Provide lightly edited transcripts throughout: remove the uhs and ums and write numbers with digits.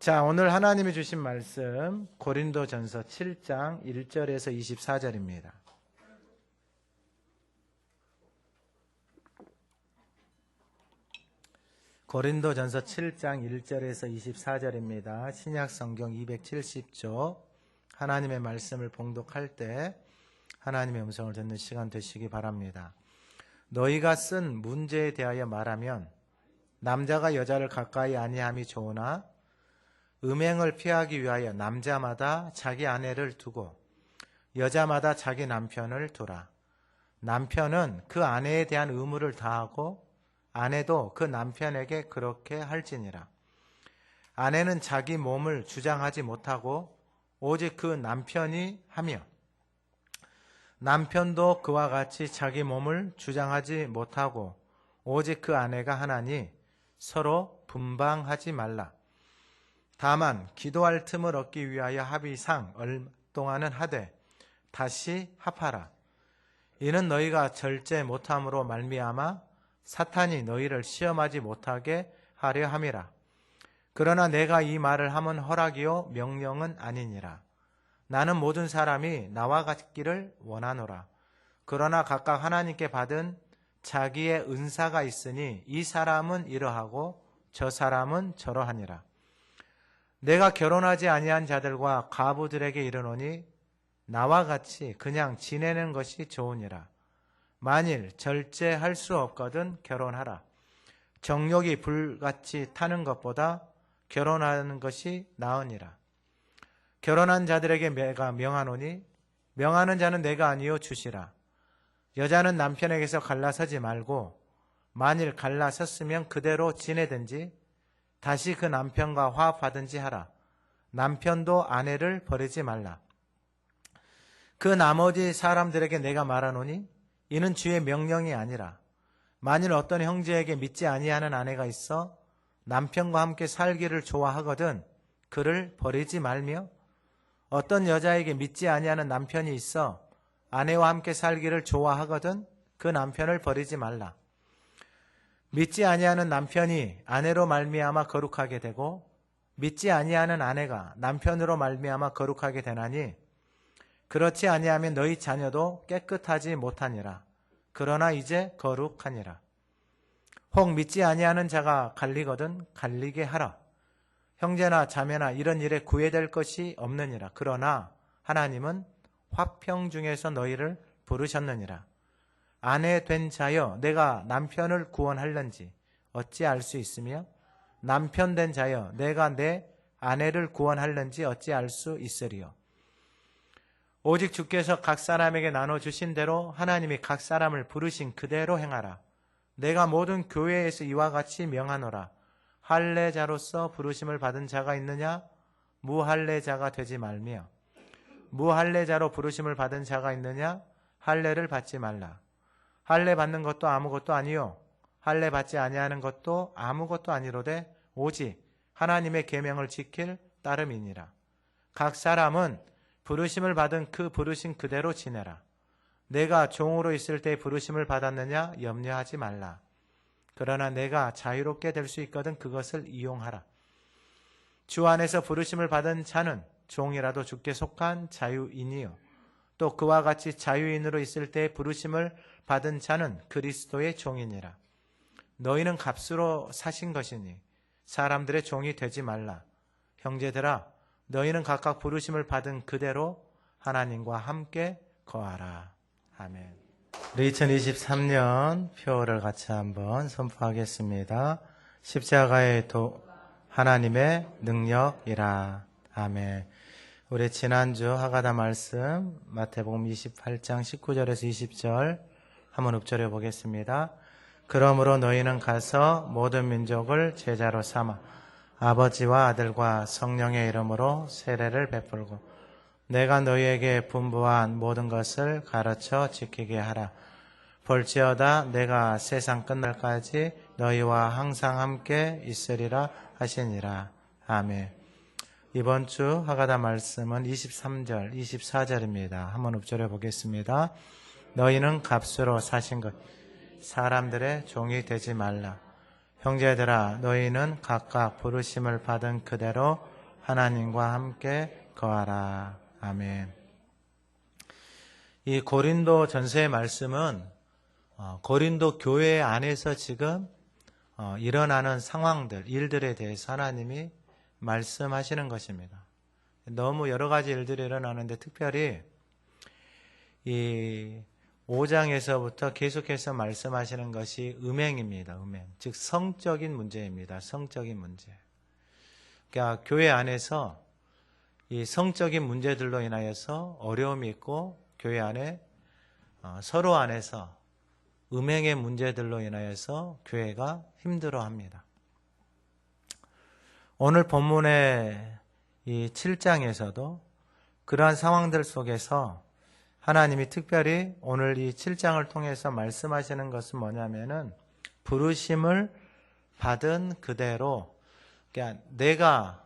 자, 오늘 하나님이 주신 말씀 고린도전서 7장 1절에서 24절입니다. 고린도전서 7장 1절에서 24절입니다. 신약 성경 270조 하나님의 말씀을 봉독할 때 하나님의 음성을 듣는 시간 되시기 바랍니다. 너희가 쓴 문제에 대하여 말하면 남자가 여자를 가까이 아니함이 좋으나 음행을 피하기 위하여 남자마다 자기 아내를 두고 여자마다 자기 남편을 두라. 남편은 그 아내에 대한 의무를 다하고 아내도 그 남편에게 그렇게 할지니라. 아내는 자기 몸을 주장하지 못하고 오직 그 남편이 하며 남편도 그와 같이 자기 몸을 주장하지 못하고 오직 그 아내가 하나니 서로 분방하지 말라. 다만 기도할 틈을 얻기 위하여 합의상 얼마 동안은 하되 다시 합하라. 이는 너희가 절제 못함으로 말미암아 사탄이 너희를 시험하지 못하게 하려 함이라. 그러나 내가 이 말을 함은 허락이요 명령은 아니니라. 나는 모든 사람이 나와 같기를 원하노라. 그러나 각각 하나님께 받은 자기의 은사가 있으니 이 사람은 이러하고 저 사람은 저러하니라. 내가 결혼하지 아니한 자들과 과부들에게 이르노니 나와 같이 그냥 지내는 것이 좋으니라. 만일 절제할 수 없거든 결혼하라. 정욕이 불같이 타는 것보다 결혼하는 것이 나으니라. 결혼한 자들에게 내가 명하노니 명하는 자는 내가 아니요 주시라. 여자는 남편에게서 갈라서지 말고 만일 갈라섰으면 그대로 지내든지 다시 그 남편과 화합하든지 하라. 남편도 아내를 버리지 말라. 그 나머지 사람들에게 내가 말하노니 이는 주의 명령이 아니라 만일 어떤 형제에게 믿지 아니하는 아내가 있어 남편과 함께 살기를 좋아하거든 그를 버리지 말며 어떤 여자에게 믿지 아니하는 남편이 있어 아내와 함께 살기를 좋아하거든 그 남편을 버리지 말라. 믿지 아니하는 남편이 아내로 말미암아 거룩하게 되고 믿지 아니하는 아내가 남편으로 말미암아 거룩하게 되나니 그렇지 아니하면 너희 자녀도 깨끗하지 못하니라. 그러나 이제 거룩하니라. 혹 믿지 아니하는 자가 갈리거든 갈리게 하라. 형제나 자매나 이런 일에 구애될 것이 없느니라. 그러나 하나님은 화평 중에서 너희를 부르셨느니라. 아내 된 자여 내가 남편을 구원할는지 어찌 알 수 있으며 남편 된 자여 내가 내 아내를 구원할는지 어찌 알 수 있으리요. 오직 주께서 각 사람에게 나눠주신 대로 하나님이 각 사람을 부르신 그대로 행하라. 내가 모든 교회에서 이와 같이 명하노라. 할례자로서 부르심을 받은 자가 있느냐? 무할례자가 되지 말며 무할례자로 부르심을 받은 자가 있느냐? 할례를 받지 말라. 할례 받는 것도 아무것도 아니요 할례 받지 아니하는 것도 아무것도 아니로되 오직 하나님의 계명을 지킬 따름이니라. 각 사람은 부르심을 받은 그 부르심 그대로 지내라. 내가 종으로 있을 때 부르심을 받았느냐 염려하지 말라. 그러나 내가 자유롭게 될 수 있거든 그것을 이용하라. 주 안에서 부르심을 받은 자는 종이라도 주께 속한 자유인이요 또 그와 같이 자유인으로 있을 때 부르심을 받은 자는 그리스도의 종이니라. 너희는 값으로 사신 것이니 사람들의 종이 되지 말라. 형제들아 너희는 각각 부르심을 받은 그대로 하나님과 함께 거하라. 아멘. 우리 2023년 표를 같이 한번 선포하겠습니다. 십자가의 하나님의 능력이라. 아멘. 우리 지난주 하가다 말씀 마태복음 28장 19절에서 20절 한번 읊조려 보겠습니다. 그러므로 너희는 가서 모든 민족을 제자로 삼아 아버지와 아들과 성령의 이름으로 세례를 베풀고 내가 너희에게 분부한 모든 것을 가르쳐 지키게 하라. 볼지어다 내가 세상 끝날까지 너희와 항상 함께 있으리라 하시니라. 아멘. 이번 주 하가다 말씀은 23절, 24절입니다. 한번 읊조려 보겠습니다. 너희는 값으로 사신 것, 사람들의 종이 되지 말라. 형제들아 너희는 각각 부르심을 받은 그대로 하나님과 함께 거하라. 아멘. 이 고린도 전서의 말씀은 고린도 교회 안에서 지금 일어나는 상황들, 일들에 대해서 하나님이 말씀하시는 것입니다. 너무 여러 가지 일들이 일어나는데 특별히 이 5장에서부터 계속해서 말씀하시는 것이 음행입니다. 음행. 즉 성적인 문제입니다. 성적인 문제. 그러니까 교회 안에서 이 성적인 문제들로 인하여서 어려움이 있고 교회 안에 서로 안에서 음행의 문제들로 인하여서 교회가 힘들어합니다. 오늘 본문의 이 7장에서도 그러한 상황들 속에서 하나님이 특별히 오늘 이 7장을 통해서 말씀하시는 것은 뭐냐면은 부르심을 받은 그대로, 그러니까 내가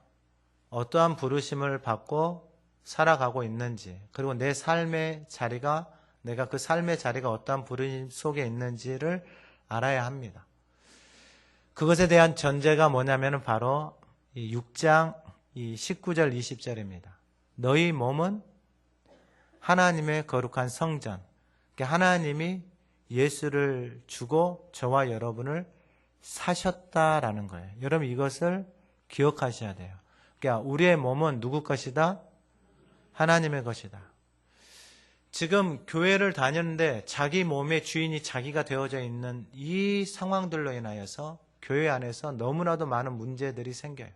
어떠한 부르심을 받고 살아가고 있는지, 그리고 내 삶의 자리가, 내가 그 삶의 자리가 어떠한 부르심 속에 있는지를 알아야 합니다. 그것에 대한 전제가 뭐냐면은 바로 이 6장 이 19절 20절입니다. 너희 몸은 하나님의 거룩한 성전, 그러니까 하나님이 예수를 주고 저와 여러분을 사셨다라는 거예요. 여러분 이것을 기억하셔야 돼요. 그러니까 우리의 몸은 누구 것이다? 하나님의 것이다. 지금 교회를 다녔는데 자기 몸의 주인이 자기가 되어져 있는 이 상황들로 인하여서 교회 안에서 너무나도 많은 문제들이 생겨요.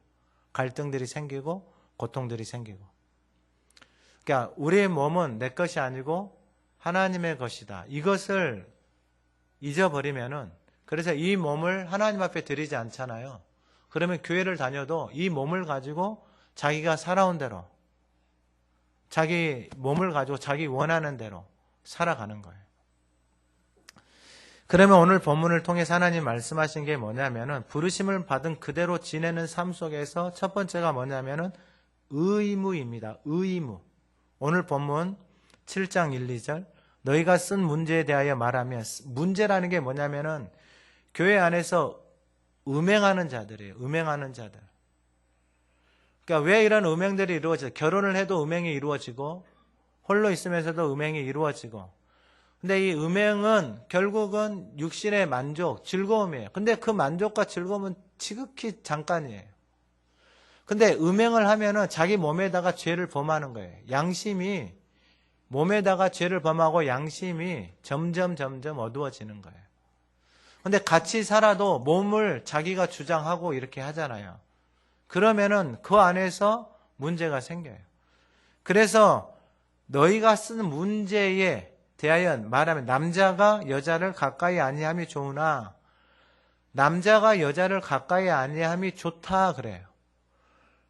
갈등들이 생기고 고통들이 생기고. 그러니까 우리의 몸은 내 것이 아니고 하나님의 것이다. 이것을 잊어버리면은, 그래서 이 몸을 하나님 앞에 드리지 않잖아요. 그러면 교회를 다녀도 이 몸을 가지고 자기가 살아온 대로, 자기 몸을 가지고 자기 원하는 대로 살아가는 거예요. 그러면 오늘 본문을 통해서 하나님 말씀하신 게 뭐냐면은 부르심을 받은 그대로 지내는 삶 속에서 첫 번째가 뭐냐면은 의무입니다. 의무. 오늘 본문 7장 1, 2절 너희가 쓴 문제에 대하여 말하면, 문제라는 게 뭐냐면은 교회 안에서 음행하는 자들이에요. 음행하는 자들. 그러니까 왜 이런 음행들이 이루어져요? 결혼을 해도 음행이 이루어지고 홀로 있으면서도 음행이 이루어지고. 근데 이 음행은 결국은 육신의 만족, 즐거움이에요. 근데 그 만족과 즐거움은 지극히 잠깐이에요. 근데 음행을 하면은 자기 몸에다가 죄를 범하는 거예요. 양심이, 몸에다가 죄를 범하고 양심이 점점 어두워지는 거예요. 근데 같이 살아도 몸을 자기가 주장하고 이렇게 하잖아요. 그러면은 그 안에서 문제가 생겨요. 그래서 너희가 쓰는 문제에 대하여 말하면 남자가 여자를 가까이 아니함이 좋으나 남자가 여자를 가까이 아니함이 좋다 그래요.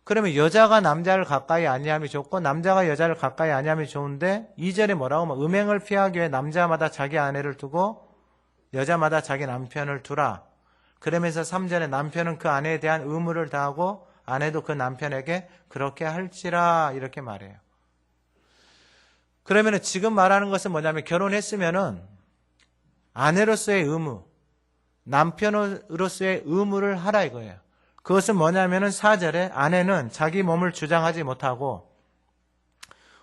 그러면 여자가 남자를 가까이 아니함이 좋고 남자가 여자를 가까이 아니함이 좋은데 2절에 뭐라고 하면 음행을 피하기 위해 남자마다 자기 아내를 두고 여자마다 자기 남편을 두라. 그러면서 3절에 남편은 그 아내에 대한 의무를 다하고 아내도 그 남편에게 그렇게 할지라 이렇게 말해요. 그러면 지금 말하는 것은 뭐냐면 결혼했으면은 아내로서의 의무, 남편으로서의 의무를 하라 이거예요. 그것은 뭐냐면은 4절에 아내는 자기 몸을 주장하지 못하고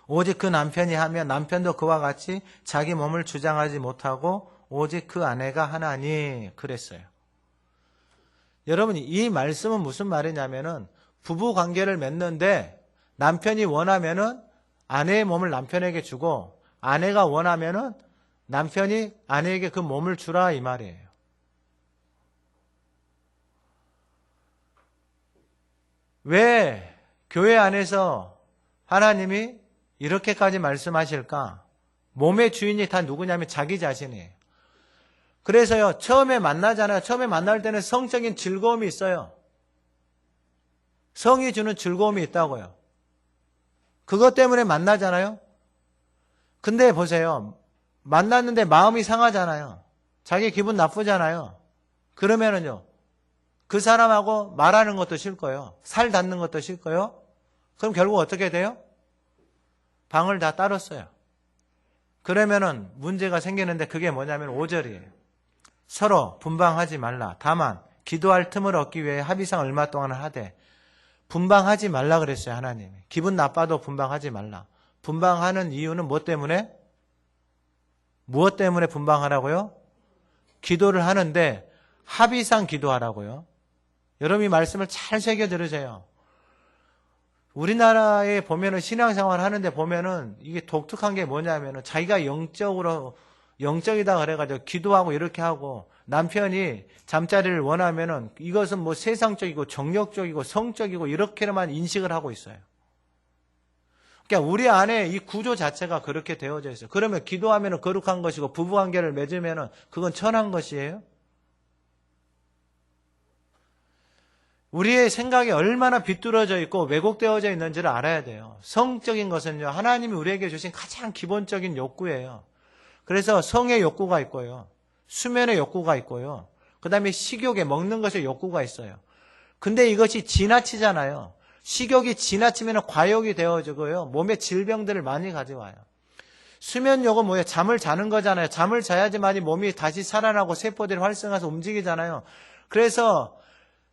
오직 그 남편이 하면 남편도 그와 같이 자기 몸을 주장하지 못하고 오직 그 아내가 하나니 그랬어요. 여러분 이 말씀은 무슨 말이냐면은 부부 관계를 맺는데 남편이 원하면은 아내의 몸을 남편에게 주고 아내가 원하면은 남편이 아내에게 그 몸을 주라 이 말이에요. 왜 교회 안에서 하나님이 이렇게까지 말씀하실까? 몸의 주인이 다 누구냐면 자기 자신이에요. 그래서요, 처음에 만나잖아요. 처음에 만날 때는 성적인 즐거움이 있어요. 성이 주는 즐거움이 있다고요. 그것 때문에 만나잖아요. 근데 보세요. 만났는데 마음이 상하잖아요. 자기 기분 나쁘잖아요. 그러면은요, 그 사람하고 말하는 것도 싫고요. 살 닿는 것도 싫고요. 그럼 결국 어떻게 돼요? 방을 다 따로 써요. 그러면은 문제가 생기는데 그게 뭐냐면 5절이에요. 서로 분방하지 말라. 다만 기도할 틈을 얻기 위해 합의상 얼마 동안 하되 분방하지 말라 그랬어요, 하나님이. 기분 나빠도 분방하지 말라. 분방하는 이유는 무엇 때문에? 무엇 때문에 분방하라고요? 기도를 하는데 합의상 기도하라고요. 여러분 이 말씀을 잘 새겨 들으세요. 우리나라에 보면은 신앙생활 하는데 보면은 이게 독특한 게 뭐냐면은 자기가 영적이다 그래가지고 기도하고 이렇게 하고 남편이 잠자리를 원하면은 이것은 뭐 세상적이고 정력적이고 성적이고 이렇게만 인식을 하고 있어요. 그러니까 우리 안에 이 구조 자체가 그렇게 되어져 있어요. 그러면 기도하면은 거룩한 것이고 부부관계를 맺으면은 그건 천한 것이에요? 우리의 생각이 얼마나 비뚤어져 있고 왜곡되어져 있는지를 알아야 돼요. 성적인 것은요, 하나님이 우리에게 주신 가장 기본적인 욕구예요. 그래서 성의 욕구가 있고요, 수면의 욕구가 있고요, 그 다음에 식욕에 먹는 것의 욕구가 있어요. 근데 이것이 지나치잖아요. 식욕이 지나치면 과욕이 되어지고요, 몸에 질병들을 많이 가져와요. 수면욕은 뭐예요? 잠을 자는 거잖아요. 잠을 자야지만이 몸이 다시 살아나고 세포들이 활성화해서 움직이잖아요. 그래서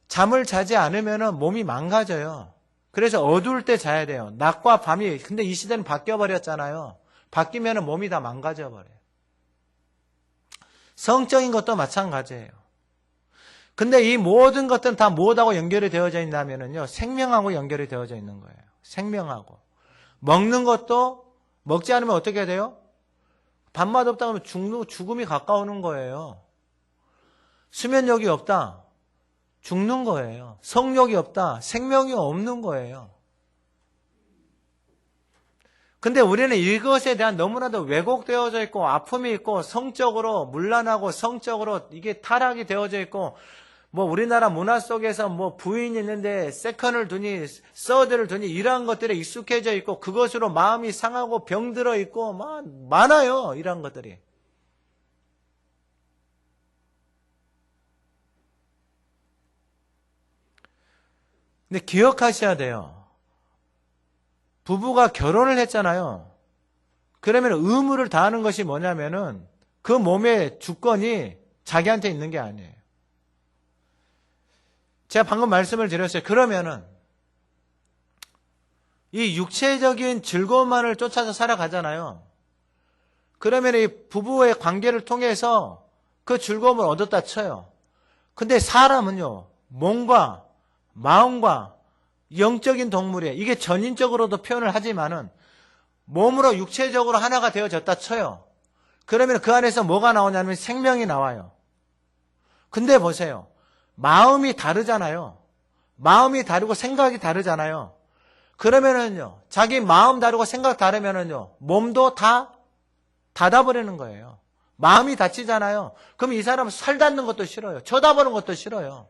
잠을 자지 않으면 몸이 망가져요. 그래서 어두울 때 자야 돼요. 낮과 밤이. 근데 이 시대는 바뀌어버렸잖아요. 바뀌면 몸이 다 망가져버려요. 성적인 것도 마찬가지예요. 근데 이 모든 것들은 다 무엇하고 연결이 되어져 있냐면요, 생명하고 연결이 되어져 있는 거예요. 생명하고. 먹는 것도 먹지 않으면 어떻게 돼요? 밥맛 없다 그러면 죽음이 가까우는 거예요. 수면력이 없다, 죽는 거예요. 성욕이 없다, 생명이 없는 거예요. 근데 우리는 이것에 대한 너무나도 왜곡되어져 있고 아픔이 있고 성적으로 문란하고 성적으로 이게 타락이 되어져 있고, 뭐 우리나라 문화 속에서 뭐 부인이 있는데 세컨을 두니 서드를 두니 이러한 것들에 익숙해져 있고 그것으로 마음이 상하고 병들어 있고 많아요. 이러한 것들이. 근데 기억하셔야 돼요. 부부가 결혼을 했잖아요. 그러면 의무를 다하는 것이 뭐냐면은 그 몸의 주권이 자기한테 있는 게 아니에요. 제가 방금 말씀을 드렸어요. 그러면은 이 육체적인 즐거움만을 쫓아서 살아가잖아요. 그러면 이 부부의 관계를 통해서 그 즐거움을 얻었다 쳐요. 근데 사람은요, 몸과 마음과 영적인 동물이에요. 이게 전인적으로도 표현을 하지만은 몸으로 육체적으로 하나가 되어졌다 쳐요. 그러면 그 안에서 뭐가 나오냐면 생명이 나와요. 근데 보세요. 마음이 다르잖아요. 마음이 다르고 생각이 다르잖아요. 그러면은요, 자기 마음 다르고 생각 다르면은요, 몸도 다 닫아버리는 거예요. 마음이 다치잖아요. 그럼 이 사람은 살 닿는 것도 싫어요. 쳐다보는 것도 싫어요.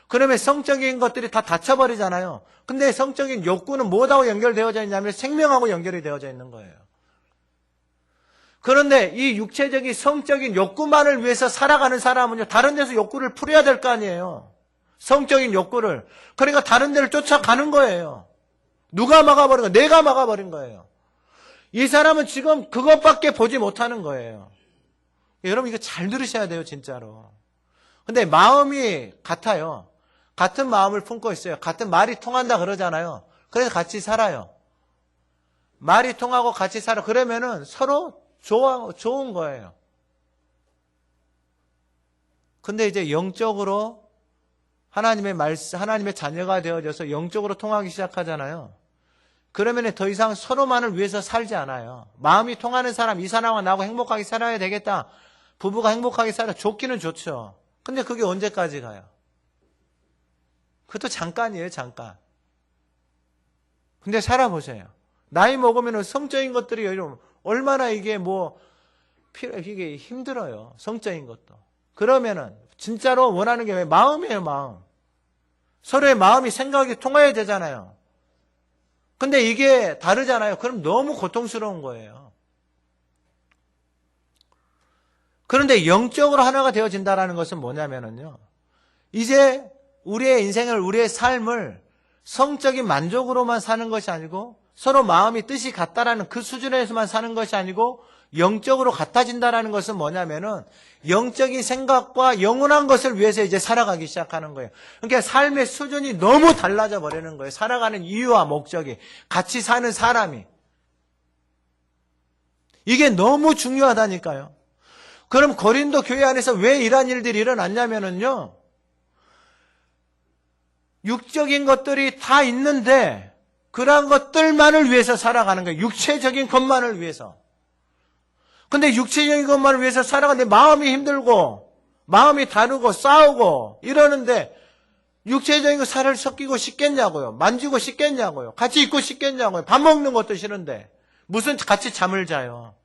그러면 성적인 것들이 다 닫혀버리잖아요. 근데 성적인 욕구는 뭐하고 연결되어져 있냐면 생명하고 연결이 되어져 있는 거예요. 그런데 이 육체적인 성적인 욕구만을 위해서 살아가는 사람은요, 다른 데서 욕구를 풀어야 될 거 아니에요. 성적인 욕구를. 그러니까 다른 데를 쫓아가는 거예요. 누가 막아버린 거예요? 내가 막아버린 거예요. 이 사람은 지금 그것밖에 보지 못하는 거예요. 여러분 이거 잘 들으셔야 돼요, 진짜로. 근데 마음이 같아요. 같은 마음을 품고 있어요. 같은 말이 통한다 그러잖아요. 그래서 같이 살아요. 말이 통하고 같이 살아. 그러면은 서로 좋은 거예요. 근데 이제 영적으로 하나님의 말씀, 하나님의 자녀가 되어져서 영적으로 통하기 시작하잖아요. 그러면 더 이상 서로만을 위해서 살지 않아요. 마음이 통하는 사람, 이 사람과 나하고 행복하게 살아야 되겠다. 부부가 행복하게 살아. 좋기는 좋죠. 근데 그게 언제까지 가요? 그것도 잠깐이에요, 잠깐. 근데 살아보세요. 나이 먹으면 성적인 것들이 얼마나 이게 이게 힘들어요. 성적인 것도. 그러면은 진짜로 원하는 게 마음이에요, 마음. 서로의 마음이 생각이 통해야 되잖아요. 근데 이게 다르잖아요. 그럼 너무 고통스러운 거예요. 그런데 영적으로 하나가 되어진다는 것은 뭐냐면요, 이제 우리의 인생을, 우리의 삶을 성적인 만족으로만 사는 것이 아니고 서로 마음이 뜻이 같다라는 그 수준에서만 사는 것이 아니고 영적으로 같아진다는 것은 뭐냐면은 영적인 생각과 영원한 것을 위해서 이제 살아가기 시작하는 거예요. 그러니까 삶의 수준이 너무 달라져 버리는 거예요. 살아가는 이유와 목적이, 같이 사는 사람이. 이게 너무 중요하다니까요. 그럼 고린도 교회 안에서 왜 이런 일들이 일어났냐면은요, 육적인 것들이 다 있는데 그러한 것들만을 위해서 살아가는 거예요. 육체적인 것만을 위해서. 근데 육체적인 것만을 위해서 살아가는데 마음이 힘들고 마음이 다르고 싸우고 이러는데 육체적인 거 살을 섞이고 싶겠냐고요. 만지고 싶겠냐고요. 같이 있고 싶겠냐고요. 밥 먹는 것도 싫은데 무슨 같이 잠을 자요.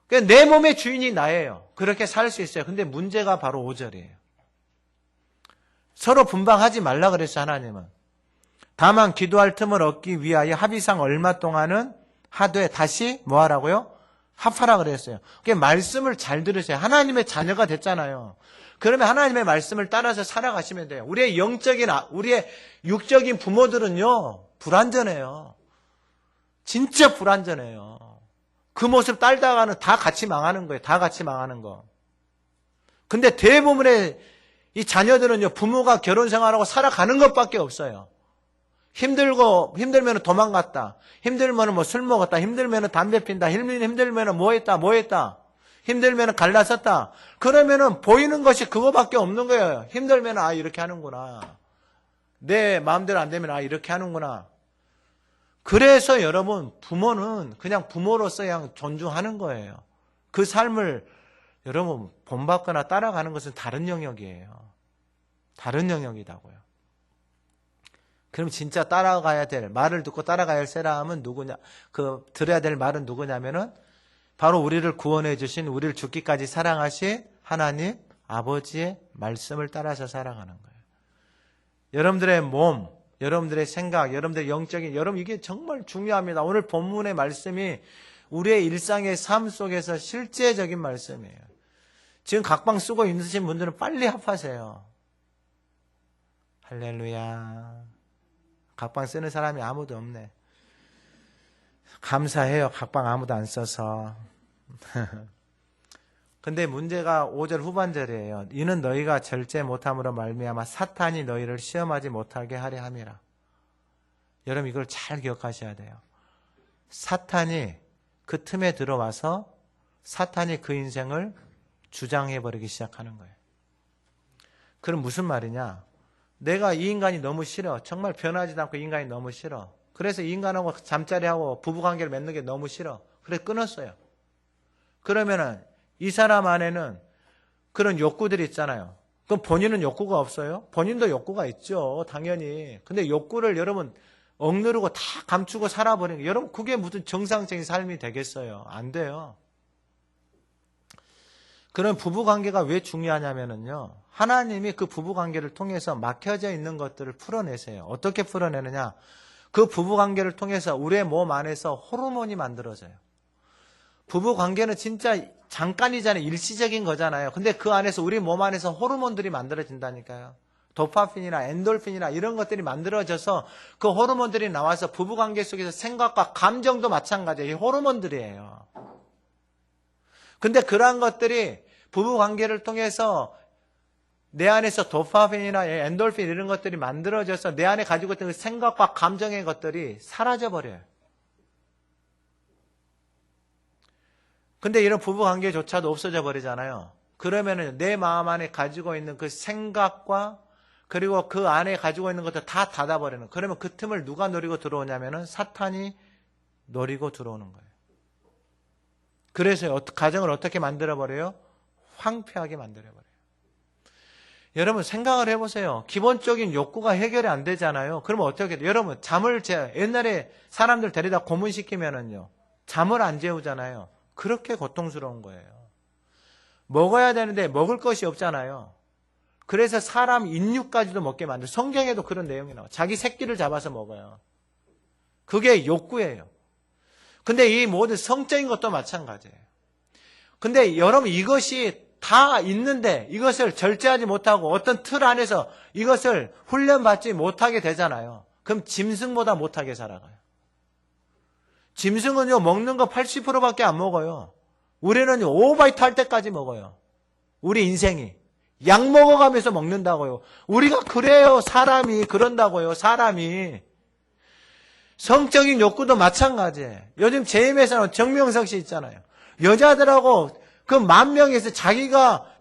내 몸의 주인이 나예요. 그렇게 살 수 있어요. 근데 문제가 바로 5절이에요. 서로 분방하지 말라 그랬어요, 하나님은. 다만 기도할 틈을 얻기 위하여 합의상 얼마 동안은 하되 다시 뭐 하라고요? 합하라 그랬어요. 그러니까 말씀을 잘 들으세요. 하나님의 자녀가 됐잖아요. 그러면 하나님의 말씀을 따라서 살아가시면 돼요. 우리의 육적인 부모들은요, 불완전해요. 진짜 불완전해요. 그 모습 따르다가는 다 같이 망하는 거예요. 다 같이 망하는 거. 근데 대부분의 이 자녀들은요, 부모가 결혼 생활하고 살아가는 것밖에 없어요. 힘들면 도망갔다. 힘들면 뭐 술 먹었다. 힘들면 담배 핀다. 힘들면 뭐 했다. 힘들면 갈라섰다. 그러면은 보이는 것이 그거밖에 없는 거예요. 힘들면 이렇게 하는구나. 내 마음대로 안 되면 이렇게 하는구나. 그래서 여러분, 부모는 그냥 부모로서 그냥 존중하는 거예요. 그 삶을 여러분 본받거나 따라가는 것은 다른 영역이에요. 다른 영역이라고요. 그럼 진짜 따라가야 될, 말을 듣고 따라가야 할 사람은 누구냐? 들어야 될 말은 누구냐면은 바로 우리를 구원해 주신, 우리를 죽기까지 사랑하신 하나님 아버지의 말씀을 따라서 살아가는 거예요. 여러분들의 몸, 여러분들의 생각, 여러분들의 영적인, 여러분 이게 정말 중요합니다. 오늘 본문의 말씀이 우리의 일상의 삶 속에서 실제적인 말씀이에요. 지금 각방 쓰고 있으신 분들은 빨리 합하세요. 할렐루야. 각방 쓰는 사람이 아무도 없네. 감사해요. 각방 아무도 안 써서. 근데 문제가 5절 후반절이에요. 이는 너희가 절제 못함으로 말미암아 사탄이 너희를 시험하지 못하게 하려 함이라. 여러분 이걸 잘 기억하셔야 돼요. 사탄이 그 틈에 들어와서 사탄이 그 인생을 주장해버리기 시작하는 거예요. 그럼 무슨 말이냐? 내가 이 인간이 너무 싫어. 정말 변하지도 않고 이 인간이 너무 싫어. 그래서 이 인간하고 잠자리하고 부부관계를 맺는 게 너무 싫어. 그래서 끊었어요. 그러면은 이 사람 안에는 그런 욕구들이 있잖아요. 그럼 본인은 욕구가 없어요? 본인도 욕구가 있죠. 당연히. 근데 욕구를 여러분 억누르고 다 감추고 살아버리는 게, 여러분 그게 무슨 정상적인 삶이 되겠어요? 안 돼요. 그런 부부관계가 왜 중요하냐면요. 하나님이 그 부부관계를 통해서 막혀져 있는 것들을 풀어내세요. 어떻게 풀어내느냐? 그 부부관계를 통해서 우리의 몸 안에서 호르몬이 만들어져요. 부부관계는 진짜 잠깐이잖아요. 일시적인 거잖아요. 근데 그 안에서 우리 몸 안에서 호르몬들이 만들어진다니까요. 도파민이나 엔돌핀이나 이런 것들이 만들어져서 그 호르몬들이 나와서 부부관계 속에서 생각과 감정도 마찬가지예요. 이 호르몬들이에요. 근데 그러한 것들이 부부관계를 통해서 내 안에서 도파민이나 엔돌핀 이런 것들이 만들어져서 내 안에 가지고 있던 그 생각과 감정의 것들이 사라져버려요. 근데 이런 부부관계조차도 없어져 버리잖아요. 그러면은 내 마음 안에 가지고 있는 그 생각과 그리고 그 안에 가지고 있는 것들 다 닫아버리는. 그러면 그 틈을 누가 노리고 들어오냐면은 사탄이 노리고 들어오는 거예요. 그래서 가정을 어떻게 만들어버려요? 황폐하게 만들어버려요. 여러분 생각을 해보세요. 기본적인 욕구가 해결이 안 되잖아요. 그러면 어떻게 돼요? 여러분 옛날에 사람들 데려다 고문시키면은요, 잠을 안 재우잖아요. 그렇게 고통스러운 거예요. 먹어야 되는데 먹을 것이 없잖아요. 그래서 사람 인육까지도 먹게 만들어요. 성경에도 그런 내용이 나와요. 자기 새끼를 잡아서 먹어요. 그게 욕구예요. 근데 이 모든 성적인 것도 마찬가지예요. 근데 여러분 이것이 다 있는데 이것을 절제하지 못하고 어떤 틀 안에서 이것을 훈련받지 못하게 되잖아요. 그럼 짐승보다 못하게 살아가요. 짐승은요, 먹는 거 80%밖에 안 먹어요. 우리는 오바이트 할 때까지 먹어요. 우리 인생이. 약 먹어가면서 먹는다고요. 우리가 그래요. 사람이 그런다고요. 사람이. 성적인 욕구도 마찬가지예요. 요즘 JM에서는 정명석 씨 있잖아요. 여자들하고 그 10,000명에서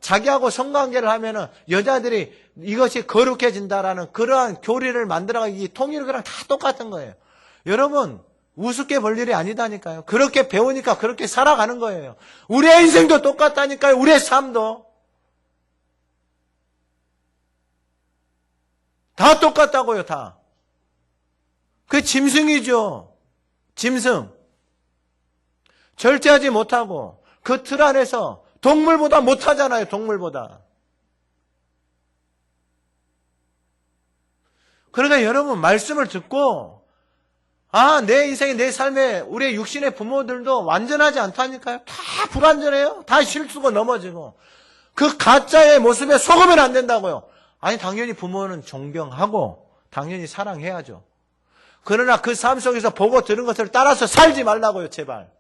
자기하고 성관계를 하면은 여자들이 이것이 거룩해진다라는 그러한 교리를 만들어가기 통일을 그냥 다 똑같은 거예요. 여러분, 우습게 볼 일이 아니다니까요. 그렇게 배우니까 그렇게 살아가는 거예요. 우리의 인생도 똑같다니까요. 우리의 삶도. 다 똑같다고요, 다. 그게 짐승이죠. 짐승. 절제하지 못하고 그 틀 안에서 동물보다 못하잖아요. 동물보다. 그러니까 여러분 말씀을 듣고 내 인생에 내 삶에 우리의 육신의 부모들도 완전하지 않다니까요. 다 불완전해요. 다 실수고 넘어지고. 그 가짜의 모습에 속으면 안 된다고요. 아니 당연히 부모는 존경하고 당연히 사랑해야죠. 그러나 그 삶 속에서 보고 들은 것을 따라서 살지 말라고요. 제발.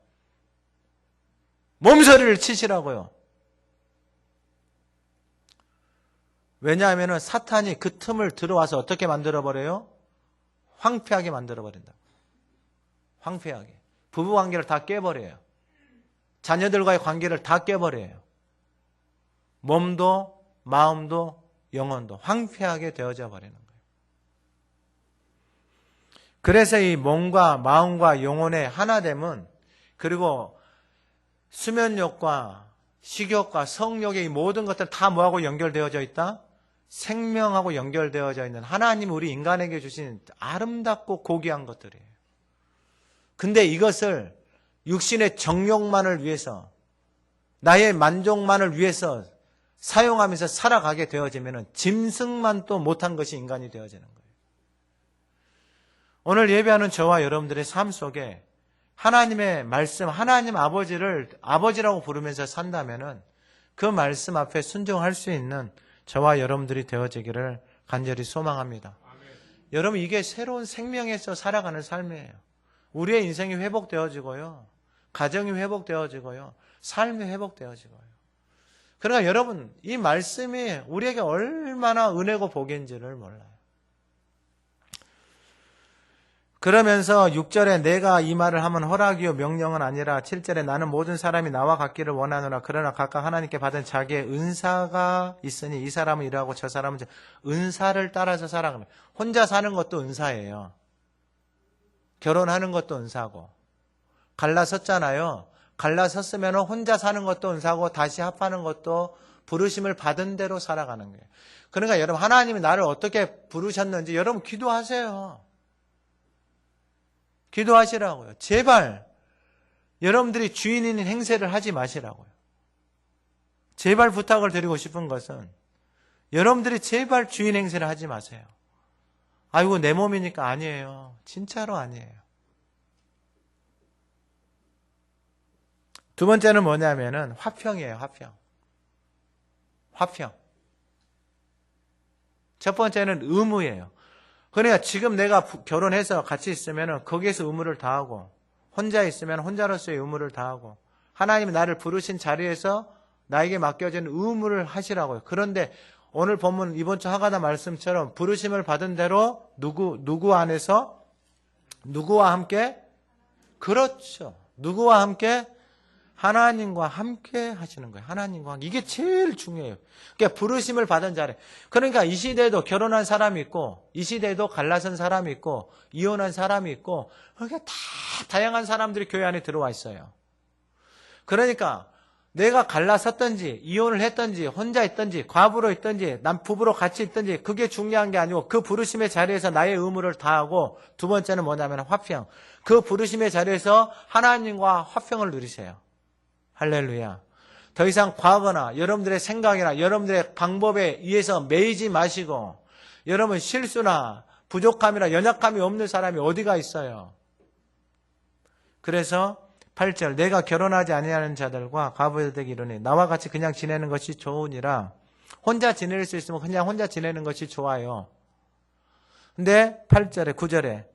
몸서리를 치시라고요. 왜냐하면 사탄이 그 틈을 들어와서 어떻게 만들어버려요? 황폐하게 만들어버린다. 황폐하게. 부부관계를 다 깨버려요. 자녀들과의 관계를 다 깨버려요. 몸도 마음도 영혼도 황폐하게 되어져 버리는 거예요. 그래서 이 몸과 마음과 영혼의 하나됨은 그리고 수면욕과 식욕과 성욕의 이 모든 것들 다 뭐하고 연결되어져 있다? 생명하고 연결되어져 있는 하나님 우리 인간에게 주신 아름답고 고귀한 것들이에요. 근데 이것을 육신의 정욕만을 위해서 나의 만족만을 위해서 사용하면서 살아가게 되어지면 짐승만 또 못한 것이 인간이 되어지는 거예요. 오늘 예배하는 저와 여러분들의 삶 속에 하나님의 말씀, 하나님 아버지를 아버지라고 부르면서 산다면은 그 말씀 앞에 순종할 수 있는 저와 여러분들이 되어지기를 간절히 소망합니다. 아멘. 여러분 이게 새로운 생명에서 살아가는 삶이에요. 우리의 인생이 회복되어지고요. 가정이 회복되어지고요. 삶이 회복되어지고요. 그러니까 여러분 이 말씀이 우리에게 얼마나 은혜고 복인지를 몰라요. 그러면서 6절에 내가 이 말을 하면 허락이요 명령은 아니라 7절에 나는 모든 사람이 나와 같기를 원하노라. 그러나 각각 하나님께 받은 자기의 은사가 있으니 이 사람은 이러하고 저 사람은 은사를 따라서 살아갑니다. 혼자 사는 것도 은사예요. 결혼하는 것도 은사고. 갈라섰잖아요. 갈라섰으면 혼자 사는 것도 은사고 다시 합하는 것도 부르심을 받은 대로 살아가는 거예요. 그러니까 여러분 하나님이 나를 어떻게 부르셨는지 여러분 기도하세요. 기도하시라고요. 제발 여러분들이 주인인 행세를 하지 마시라고요. 제발 부탁을 드리고 싶은 것은 여러분들이 제발 주인 행세를 하지 마세요. 아이고 내 몸이니까 아니에요. 진짜로 아니에요. 두 번째는 뭐냐면은 화평이에요. 화평. 첫 번째는 의무예요. 그러니까 지금 내가 결혼해서 같이 있으면 거기에서 의무를 다하고 혼자 있으면 혼자로서의 의무를 다하고 하나님이 나를 부르신 자리에서 나에게 맡겨진 의무를 하시라고요. 그런데 오늘 본문 이번 주 하가다 말씀처럼 부르심을 받은 대로 누구 안에서 누구와 함께 그렇죠. 누구와 함께 하나님과 함께 하시는 거예요. 하나님과 함께. 이게 제일 중요해요. 그러니까 부르심을 받은 자리. 그러니까 이 시대에도 결혼한 사람이 있고 이 시대에도 갈라선 사람이 있고 이혼한 사람이 있고 그러니까 다 다양한 사람들이 교회 안에 들어와 있어요. 그러니까 내가 갈라섰든지 이혼을 했든지 혼자 있든지 과부로 있든지 부부로 같이 있든지 그게 중요한 게 아니고 그 부르심의 자리에서 나의 의무를 다하고 두 번째는 뭐냐면 화평. 그 부르심의 자리에서 하나님과 화평을 누리세요. 할렐루야. 더 이상 과거나 여러분들의 생각이나 여러분들의 방법에 의해서 매이지 마시고 여러분 실수나 부족함이나 연약함이 없는 사람이 어디가 있어요. 그래서 8절 내가 결혼하지 아니하는 자들과 과부들에게 이르니 나와 같이 그냥 지내는 것이 좋으니라. 혼자 지낼 수 있으면 그냥 혼자 지내는 것이 좋아요. 근데 8절에 9절에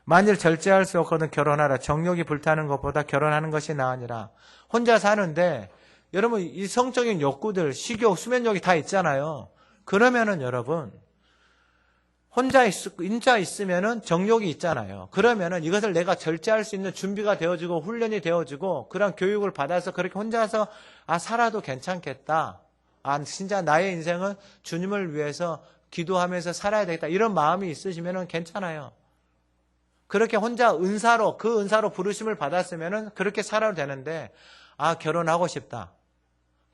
만일 절제할 수 없거든 결혼하라. 정욕이 불타는 것보다 결혼하는 것이 나으니라. 혼자 사는데 여러분 이 성적인 욕구들, 식욕, 수면욕이 다 있잖아요. 그러면은 여러분 혼자 있으면은 정욕이 있잖아요. 그러면은 이것을 내가 절제할 수 있는 준비가 되어지고 훈련이 되어지고 그런 교육을 받아서 그렇게 혼자서 살아도 괜찮겠다. 진짜 나의 인생은 주님을 위해서 기도하면서 살아야 되겠다. 이런 마음이 있으시면은 괜찮아요. 그렇게 혼자 그 은사로 부르심을 받았으면은 그렇게 살아도 되는데, 결혼하고 싶다.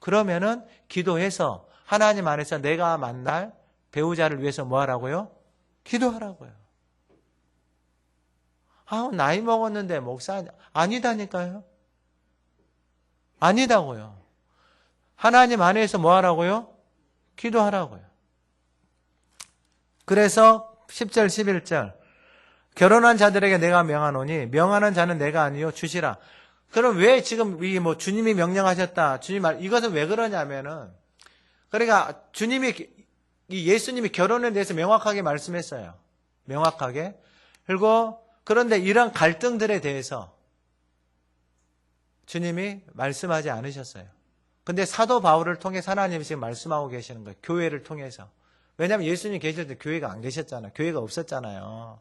그러면은 기도해서 하나님 안에서 내가 만날 배우자를 위해서 뭐 하라고요? 기도하라고요. 나이 먹었는데 목사, 아니다니까요. 아니다고요. 하나님 안에서 뭐 하라고요? 기도하라고요. 그래서 10절, 11절. 결혼한 자들에게 내가 명하노니 명하는 자는 내가 아니요 주시라. 그럼 왜 지금 주님이 명령하셨다. 이것은 왜 그러냐면은 그러니까 예수님이 결혼에 대해서 명확하게 말씀했어요. 명확하게. 그리고 그런데 이런 갈등들에 대해서 주님이 말씀하지 않으셨어요. 근데 사도 바울을 통해서 하나님이 지금 말씀하고 계시는 거예요. 교회를 통해서. 왜냐하면 예수님 계실 때 교회가 안 계셨잖아요. 교회가 없었잖아요.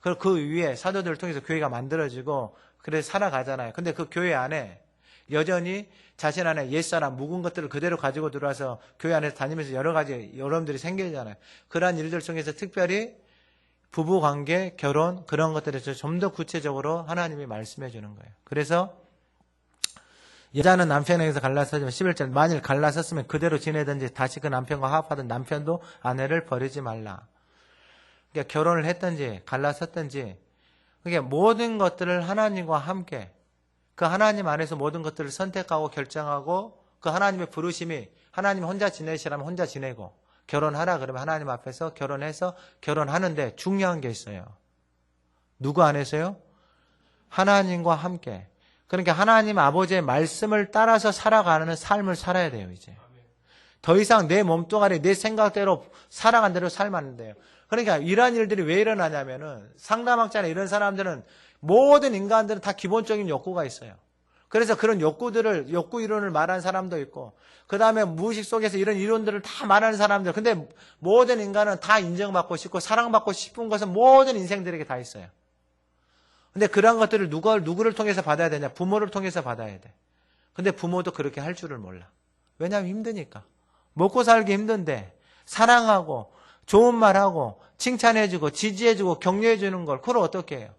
그리고 그 위에 사도들을 통해서 교회가 만들어지고 그래서 살아가잖아요. 근데 그 교회 안에 여전히 자신 안에 옛사람 묵은 것들을 그대로 가지고 들어와서 교회 안에서 다니면서 여러 가지 여러분들이 생기잖아요. 그러한 일들 중에서 특별히 부부관계, 결혼 그런 것들에 대해서 좀 더 구체적으로 하나님이 말씀해 주는 거예요. 그래서 여자는 남편에게서 갈라서지만 11절 만일 갈라섰으면 그대로 지내든지 다시 그 남편과 화합하든 남편도 아내를 버리지 말라. 그러니까 결혼을 했든지 갈라섰든지 그러니까 모든 것들을 하나님과 함께 그 하나님 안에서 모든 것들을 선택하고 결정하고 그 하나님의 부르심이 하나님 혼자 지내시라면 혼자 지내고 결혼하라 그러면 하나님 앞에서 결혼해서 결혼하는데 중요한 게 있어요. 누구 안에서요? 하나님과 함께. 그러니까 하나님 아버지의 말씀을 따라서 살아가는 삶을 살아야 돼요. 이제 더 이상 내 몸뚱아리 내 생각대로 살아간 대로 살면 안 돼요. 그러니까 이런 일들이 왜 일어나냐면은 상담학자나 이런 사람들은 모든 인간들은 다 기본적인 욕구가 있어요. 그래서 그런 욕구 이론을 말하는 사람도 있고 그 다음에 무의식 속에서 이런 이론들을 다 말하는 사람들. 근데 모든 인간은 다 인정받고 싶고 사랑받고 싶은 것은 모든 인생들에게 다 있어요. 근데 그런 것들을 누구를 통해서 받아야 되냐? 부모를 통해서 받아야 돼. 근데 부모도 그렇게 할 줄을 몰라. 왜냐하면 힘드니까. 먹고 살기 힘든데 사랑하고 좋은 말하고 칭찬해주고 지지해주고 격려해주는 걸 그걸 어떻게 해요?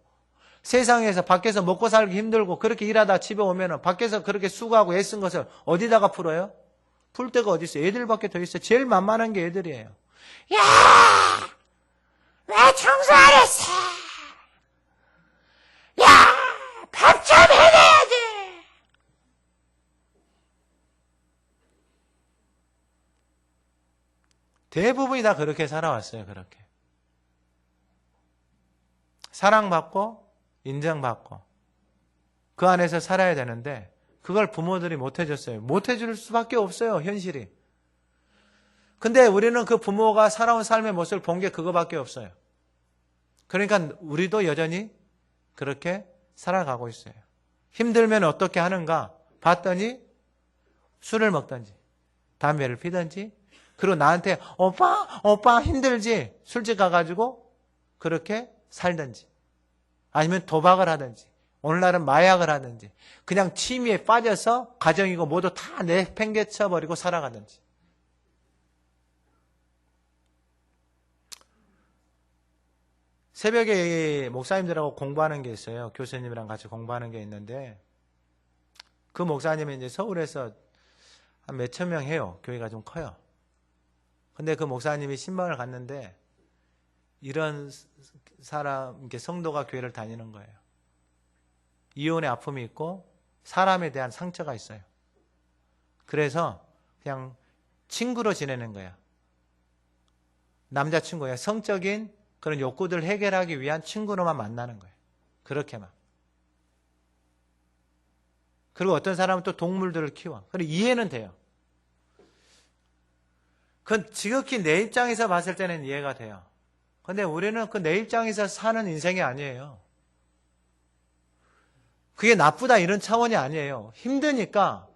세상에서 밖에서 먹고 살기 힘들고 그렇게 일하다 집에 오면은 밖에서 그렇게 수고하고 애쓴 것을 어디다가 풀어요? 풀 데가 어디 있어요? 애들밖에 더 있어요. 제일 만만한 게 애들이에요. 야! 왜 청소 안 했어? 야! 밥 좀 해내야지! 대부분이 다 그렇게 살아왔어요. 그렇게. 사랑받고 인정받고 그 안에서 살아야 되는데 그걸 부모들이 못 해줬어요. 못 해줄 수밖에 없어요. 현실이. 근데 우리는 그 부모가 살아온 삶의 모습을 본 게 그거밖에 없어요. 그러니까 우리도 여전히 그렇게 살아가고 있어요. 힘들면 어떻게 하는가 봤더니 술을 먹든지 담배를 피든지 그리고 나한테 오빠 힘들지 술집 가가지고 그렇게 살든지 아니면 도박을 하든지 오늘날은 마약을 하든지 그냥 취미에 빠져서 가정이고 모두 다 내팽개쳐버리고 살아가든지. 새벽에 목사님들하고 공부하는 게 있어요. 교수님이랑 같이 공부하는 게 있는데 그 목사님이 이제 서울에서 한 몇천 명 해요. 교회가 좀 커요. 근데 그 목사님이 신방을 갔는데 이런 사람, 성도가 교회를 다니는 거예요. 이혼의 아픔이 있고 사람에 대한 상처가 있어요. 그래서 그냥 친구로 지내는 거야. 남자친구야. 성적인 그런 욕구들을 해결하기 위한 친구로만 만나는 거예요. 그렇게만. 그리고 어떤 사람은 또 동물들을 키워. 그리고 이해는 돼요. 그건 지극히 내 입장에서 봤을 때는 이해가 돼요. 근데 우리는 그 내 입장에서 사는 인생이 아니에요. 그게 나쁘다 이런 차원이 아니에요. 힘드니까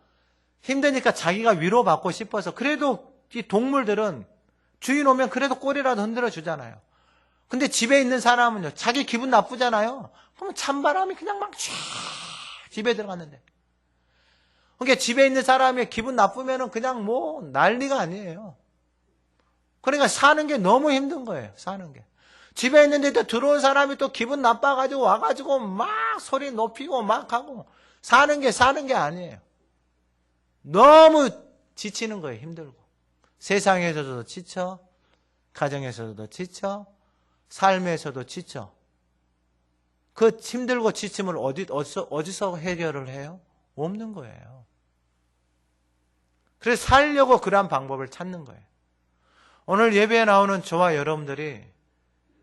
자기가 위로받고 싶어서. 그래도 이 동물들은 주인 오면 그래도 꼬리라도 흔들어 주잖아요. 근데 집에 있는 사람은요, 자기 기분 나쁘잖아요. 그러면 찬바람이 그냥 막 촤 집에 들어갔는데. 그러니까 집에 있는 사람이 기분 나쁘면은 그냥 뭐 난리가 아니에요. 그러니까 사는 게 너무 힘든 거예요. 사는 게. 집에 있는데 또 들어온 사람이 또 기분 나빠가지고 와가지고 막 소리 높이고 막 하고 사는 게 아니에요. 너무 지치는 거예요. 힘들고. 세상에서도 지쳐, 가정에서도 지쳐, 삶에서도 지쳐. 그 힘들고 지침을 어디서 해결을 해요? 없는 거예요. 그래서 살려고 그러한 방법을 찾는 거예요. 오늘 예배에 나오는 저와 여러분들이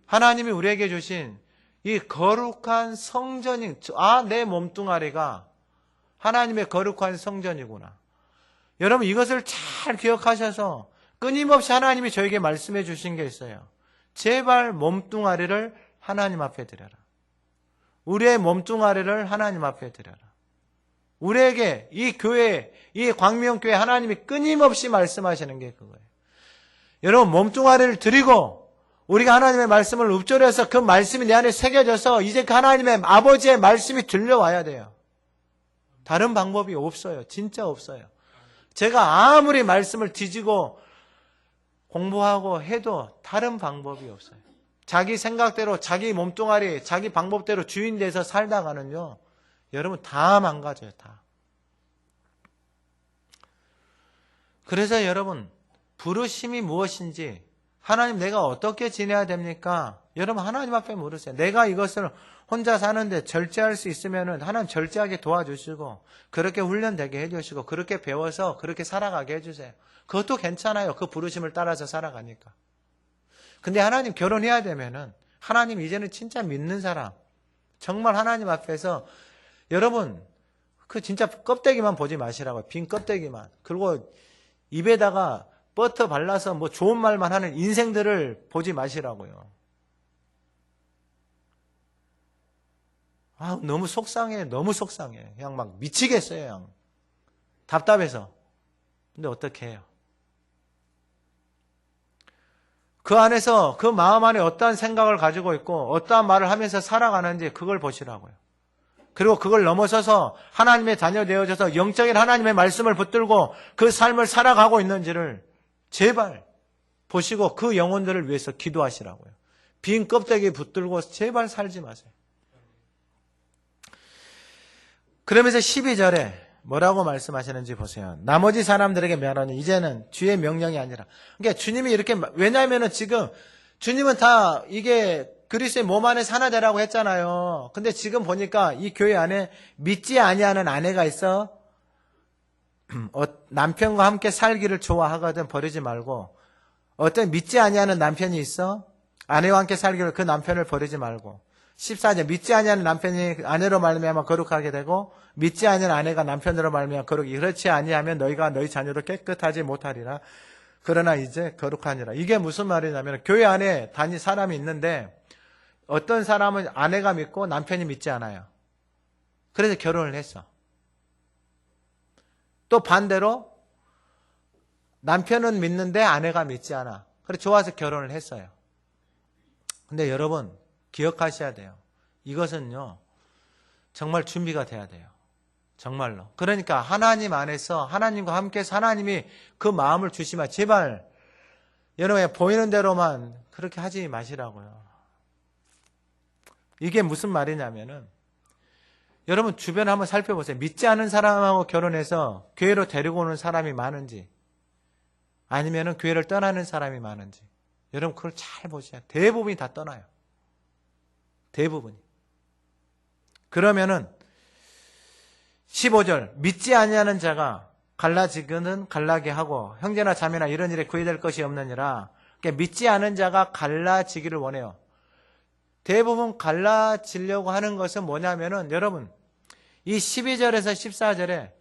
하나님이 우리에게 주신 이 거룩한 성전이, 내 몸뚱아리가 하나님의 거룩한 성전이구나. 여러분 이것을 잘 기억하셔서 끊임없이 하나님이 저에게 말씀해 주신 게 있어요. 제발 몸뚱아리를 하나님 앞에 드려라. 우리의 몸뚱아리를 하나님 앞에 드려라. 우리에게 이 교회, 이 광명교회 하나님이 끊임없이 말씀하시는 게 그거예요. 여러분 몸뚱아리를 드리고 우리가 하나님의 말씀을 읊조려서 그 말씀이 내 안에 새겨져서 이제 그 하나님의 아버지의 말씀이 들려와야 돼요. 다른 방법이 없어요. 진짜 없어요. 제가 아무리 말씀을 뒤지고 공부하고 해도 다른 방법이 없어요. 자기 생각대로 자기 몸뚱아리 자기 방법대로 주인 돼서 살다가는요. 여러분 다 망가져요. 다. 그래서 여러분 부르심이 무엇인지 하나님 내가 어떻게 지내야 됩니까? 여러분 하나님 앞에 물으세요. 내가 이것을 혼자 사는데 절제할 수 있으면 하나님 절제하게 도와주시고 그렇게 훈련되게 해주시고 그렇게 배워서 그렇게 살아가게 해주세요. 그것도 괜찮아요. 그 부르심을 따라서 살아가니까. 근데 하나님 결혼해야 되면은 하나님 이제는 진짜 믿는 사람 정말 하나님 앞에서 여러분 그 진짜 껍데기만 보지 마시라고요. 빈 껍데기만. 그리고 입에다가 버터 발라서 뭐 좋은 말만 하는 인생들을 보지 마시라고요. 너무 속상해. 너무 속상해. 그냥 막 미치겠어요. 그냥. 답답해서. 근데 어떻게 해요? 그 안에서 그 마음 안에 어떠한 생각을 가지고 있고 어떠한 말을 하면서 살아가는지 그걸 보시라고요. 그리고 그걸 넘어서서 하나님의 자녀 되어져서 영적인 하나님의 말씀을 붙들고 그 삶을 살아가고 있는지를 제발 보시고 그 영혼들을 위해서 기도하시라고요. 빈 껍데기 붙들고 제발 살지 마세요. 그러면서 12절에 뭐라고 말씀하시는지 보세요. 나머지 사람들에게 말하니 이제는 주의 명령이 아니라. 그러니까 주님이 이렇게, 왜냐하면은 지금 주님은 다 이게 그리스도의 몸 안에 하나 되라고 했잖아요. 근데 지금 보니까 이 교회 안에 믿지 아니하는 아내가 있어. 남편과 함께 살기를 좋아하거든. 버리지 말고. 어떤 믿지 아니하는 남편이 있어. 아내와 함께 살기를 그 남편을 버리지 말고. 14절 믿지 아니하는 남편이 아내로 말미암아 거룩하게 되고 믿지 아니하는 아내가 남편으로 말미암아 거룩이 그렇지 아니하면 너희가 너희 자녀도 깨끗하지 못하리라. 그러나 이제 거룩하니라. 이게 무슨 말이냐면 교회 안에 단위 사람이 있는데 어떤 사람은 아내가 믿고 남편이 믿지 않아요. 그래서 결혼을 했어. 또 반대로 남편은 믿는데 아내가 믿지 않아. 그래서 좋아서 결혼을 했어요. 근데 여러분 기억하셔야 돼요. 이것은요 정말 준비가 돼야 돼요. 정말로. 그러니까 하나님 안에서 하나님과 함께해서 하나님이 그 마음을 주시면 제발 여러분 보이는 대로만 그렇게 하지 마시라고요. 이게 무슨 말이냐면은 여러분 주변 한번 살펴보세요. 믿지 않은 사람하고 결혼해서 교회로 데리고 오는 사람이 많은지 아니면은 교회를 떠나는 사람이 많은지 여러분 그걸 잘 보셔야 돼요. 대부분이 다 떠나요. 대부분이. 그러면은 15절 믿지 아니하는 자가 갈라지기는 갈라게 하고 형제나 자매나 이런 일에 구애될 것이 없느니라. 그러니까 믿지 않은 자가 갈라지기를 원해요. 대부분 갈라지려고 하는 것은 뭐냐면은 여러분 이 12절에서 14절에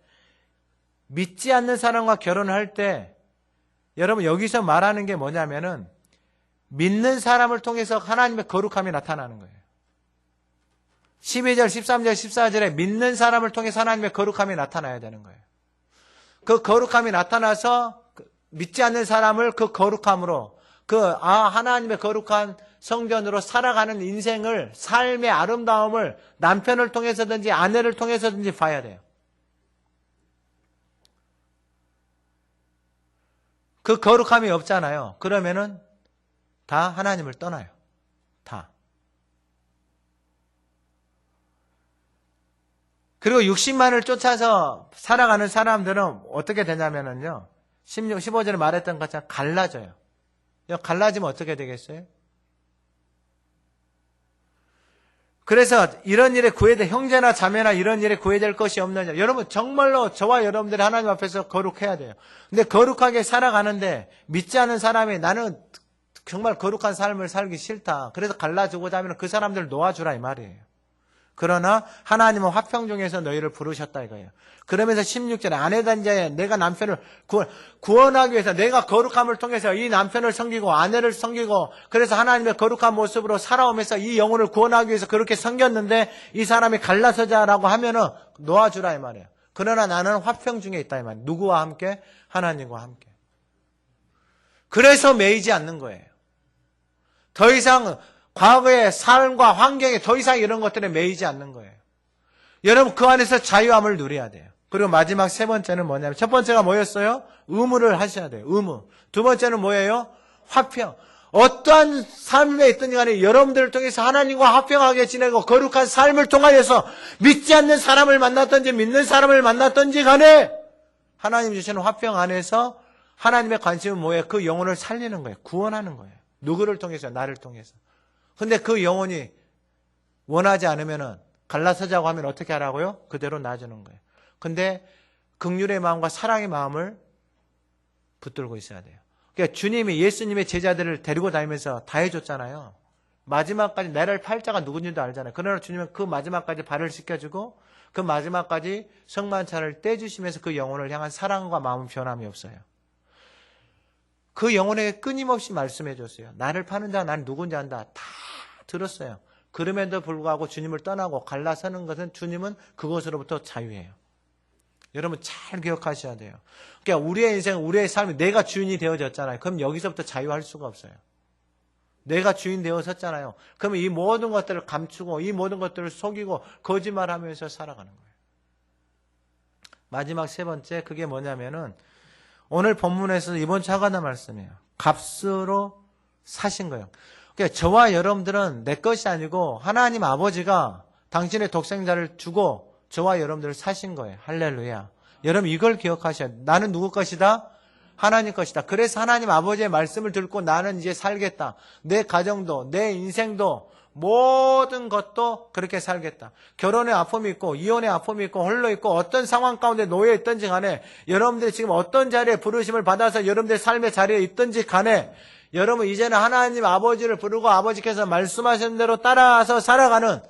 믿지 않는 사람과 결혼할 때 여러분 여기서 말하는 게 뭐냐면은 믿는 사람을 통해서 하나님의 거룩함이 나타나는 거예요. 12절, 13절, 14절에 믿는 사람을 통해서 하나님의 거룩함이 나타나야 되는 거예요. 그 거룩함이 나타나서 믿지 않는 사람을 그 거룩함으로 하나님의 거룩한 성전으로 살아가는 인생을, 삶의 아름다움을 남편을 통해서든지 아내를 통해서든지 봐야 돼요. 그 거룩함이 없잖아요. 그러면은 다 하나님을 떠나요. 다. 그리고 60만을 쫓아서 살아가는 사람들은 어떻게 되냐면요. 15절에 말했던 것처럼 갈라져요. 갈라지면 어떻게 되겠어요? 그래서 이런 일에 구애될, 형제나 자매나 이런 일에 구애될 것이 없느냐. 여러분, 정말로 저와 여러분들이 하나님 앞에서 거룩해야 돼요. 근데 거룩하게 살아가는데 믿지 않은 사람이 나는 정말 거룩한 삶을 살기 싫다. 그래서 갈라지고자 하면 그 사람들을 놓아주라 이 말이에요. 그러나 하나님은 화평 중에서 너희를 부르셨다 이거예요. 그러면서 16절에 아내된 자에 내가 남편을 구원하기 위해서 내가 거룩함을 통해서 이 남편을 섬기고 아내를 섬기고 그래서 하나님의 거룩한 모습으로 살아오면서 이 영혼을 구원하기 위해서 그렇게 섬겼는데 이 사람이 갈라서자라고 하면은 놓아주라 이 말이에요. 그러나 나는 화평 중에 있다 이 말이에요. 누구와 함께? 하나님과 함께. 그래서 매이지 않는 거예요. 더 이상 과거의 삶과 환경에 더 이상 이런 것들에 매이지 않는 거예요. 여러분 그 안에서 자유함을 누려야 돼요. 그리고 마지막 세 번째는 뭐냐면 첫 번째가 뭐였어요? 의무를 하셔야 돼요. 의무. 두 번째는 뭐예요? 화평. 어떠한 삶에 있든지 간에 여러분들을 통해서 하나님과 화평하게 지내고 거룩한 삶을 통하여서 믿지 않는 사람을 만났든지 믿는 사람을 만났든지 간에 하나님 주시는 화평 안에서 하나님의 관심은 뭐예요? 그 영혼을 살리는 거예요. 구원하는 거예요. 누구를 통해서? 나를 통해서. 근데 그 영혼이 원하지 않으면은 갈라서자고 하면 어떻게 하라고요? 그대로 놔주는 거예요. 근데 긍휼의 마음과 사랑의 마음을 붙들고 있어야 돼요. 그러니까 주님이 예수님의 제자들을 데리고 다니면서 다 해줬잖아요. 마지막까지 나를 팔자가 누군지도 알잖아요. 그러나 주님은 그 마지막까지 발을 씻겨주고 그 마지막까지 성만찬을 떼주시면서 그 영혼을 향한 사랑과 마음은 변함이 없어요. 그 영혼에게 끊임없이 말씀해 줬어요. 나를 파는 자, 난 누군지 안다. 다 들었어요. 그럼에도 불구하고 주님을 떠나고 갈라서는 것은 주님은 그것으로부터 자유해요. 여러분 잘 기억하셔야 돼요. 그러니까 우리의 인생, 우리의 삶이 내가 주인이 되어졌잖아요. 그럼 여기서부터 자유할 수가 없어요. 내가 주인 되어섰잖아요. 그러면 이 모든 것들을 감추고 이 모든 것들을 속이고 거짓말하면서 살아가는 거예요. 마지막 세 번째 그게 뭐냐면은 오늘 본문에서 이번 주 하관한 말씀이에요. 값으로 사신 거예요. 그러니까 저와 여러분들은 내 것이 아니고 하나님 아버지가 당신의 독생자를 주고 저와 여러분들을 사신 거예요. 할렐루야. 여러분 이걸 기억하셔야 돼요. 나는 누구 것이다? 하나님 것이다. 그래서 하나님 아버지의 말씀을 듣고 나는 이제 살겠다. 내 가정도 내 인생도 모든 것도 그렇게 살겠다. 결혼의 아픔이 있고 이혼의 아픔이 있고 홀로 있고 어떤 상황 가운데 놓여 있든지 간에 여러분들이 지금 어떤 자리에 부르심을 받아서 여러분들의 삶의 자리에 있든지 간에 여러분 이제는 하나님 아버지를 부르고 아버지께서 말씀하신 대로 따라서 살아가는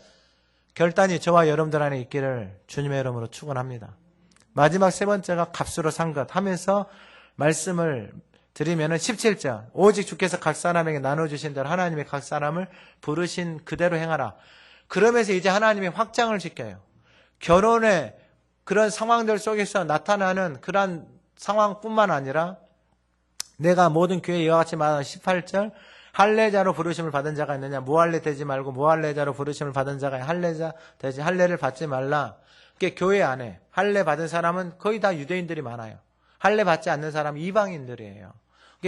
결단이 저와 여러분들 안에 있기를 주님의 이름으로 축원합니다. 마지막 세 번째가 값으로 산 것 하면서 말씀을 드리면은 17절 오직 주께서 각 사람에게 나눠주신 대로 하나님의 각 사람을 부르신 그대로 행하라. 그러면서 이제 하나님이 확장을 시켜요. 결혼의 그런 상황들 속에서 나타나는 그런 상황뿐만 아니라 내가 모든 교회에 이와 같이 말하는 18절 할례자로 부르심을 받은 자가 있느냐 무할례 되지 말고 무할례자로 부르심을 받은 자가 할례자 되지 할례를 받지 말라. 그게 교회 안에 할례 받은 사람은 거의 다 유대인들이 많아요. 할례 받지 않는 사람은 이방인들이에요.